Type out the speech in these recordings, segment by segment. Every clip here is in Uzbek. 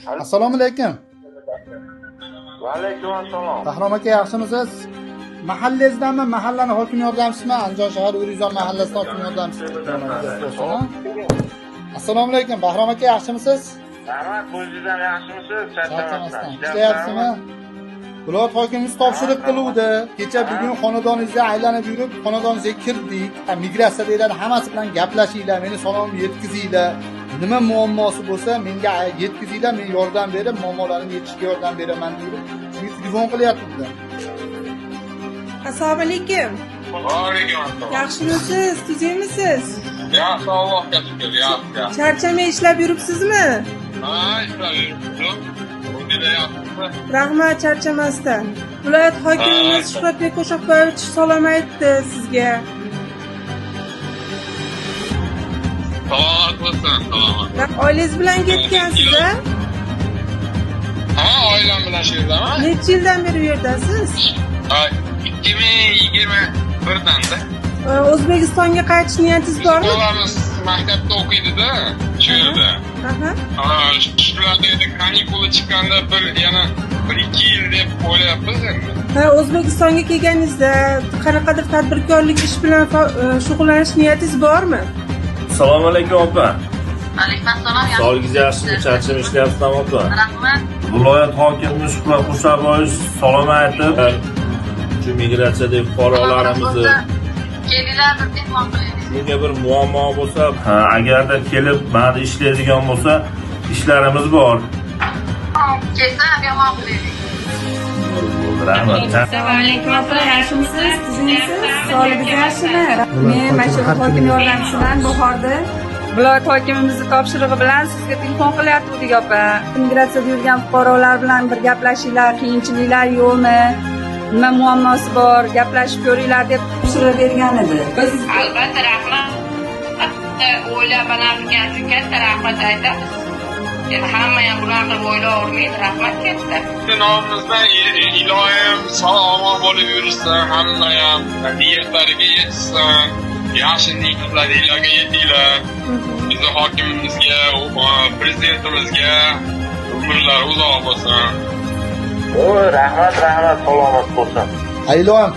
Assalomu alaykum. Va alaykum assalom. Bahrom aka, yaxshimisiz? Mahallangizdanmi? Mahallani hokim yordamchisimi? Andijon shahar O'rizon mahallasining hokim yordamchisi. Assalomu alaykum. Bahrom aka, yaxshimisiz? Rahmat, o'zingizdan yaxshimisiz? Charchamasdan. Ishlayapsizmi? Viloyat hokimimiz topshiriq qiluvdi. Kecha bugun xonadoningizga aylanib yurib, xonadoningizga kirdik. Migratsiya deyiladi, hammasi bilan gaplashinglar, meni salomimni yetkazinglar. Nima muammosi bo'lsa, menga yetkazinglar, men yordam berib, muammolarimni yechishga yordam beraman deb shunga telefon qilyapti. Assalomu alaykum. Va alaykum assalom. Yaxshimisiz? Tuzimisiz? Yaxshi, Allohga shukr, yaxshi. Charchamay ishlab yuribsizmi? Ha, ishlab yuribman. Bunda yaxshimi? Rahmat, charchamasdan. Viloyat hokimimiz Shuhratbek Qo'shoqboyevich salom aytdi sizga. Salomat bo'lsin, salomat. Oilangiz bilan ketgansiz-a? Ha, oilam bilan shu yerdaman. Necha yildan beri bu yerdasiz? 2021-danda. O'zbekistonga qaytish niyatingiz bormi? Bolamiz maktabda o'qiydi-da, shu yerda. Aha. Shularda endi kanikula chiqqanda yana 1-2 yil deb o'ylayapmiz endi. Ha, O'zbekistonga kelganingizda qanaqadir tadbirkorlik ish bilan shug'ullanish niyatingiz bormi? Assalomu alaykum opa. Alaykum assalom. Sog'ligingiz yaxshimi? Charchab ishlayapsizmi opa? Rahmat. Viloyat hokimimiz Shuhrat Qo'shoqboyev salom aytib, shu migratsiyadagi fuqarolarimizni Kelinglar bir mehmon qilaylik. shunga bir muammo bo'lsa, agarda kelib mana ishlaydigan bo'lsa, ishlarimiz bor. Kelsa mehmon qilaylik. Rahmat. Alaykum assalom, yaxshimisiz? Tuzimisiz? Sog'ligingiz yaxshimi? Men Mashhur hokim yordamchisiman Buxorda. Viloyat hokimimizning topshirig'i bilan sizga telefon qilyaptik opa. Migratsiyada yurgan fuqarolar bilan bir gaplashinglar, qiyinchiliklar yo'qmi? Nima muammosi bor, gaplashib ko'ringlar deb topshiriq bergan edi. Biz Albatta rahmat. O'ylab anaqigan uchun katta rahmat aytamiz. Endi hamma ham bunaqa o'ylayvermaydi. Rahmat katta. Nomimizdan iloyim salomat bo'lib yursin, hamma ham niyatlariga yetsin. Yaxshi niyatlaringlarga yetinglar. Bizni hokimimizga, prezidentimizga umrlar uzoq bo'lsin. Rahmat, salomat bo'lsin. Aylo'm,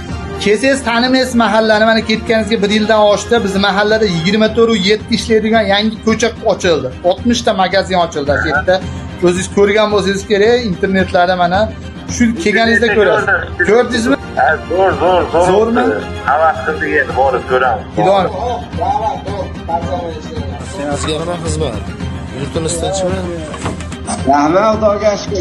kelsangiz tanimaysiz mahallani. Mana ketganingizga 1 yildan oshdi. Biz mahallada 24/7 ishlaydigan yangi ko'cha ochildi. 60 ta magazin ochildi shu yerda. O'zingiz ko'rgan bo'lsangiz kerak, internetlarda mana shu kelganingizda ko'rasiz. Ko'rdingizmi? Zo'r. Zo'rmi? Havas qildik endi borib ko'ramiz. Iloyim. Sizga nima xizmat? Yurtimiz tinchmi? Rahmat, Xudoga shukr,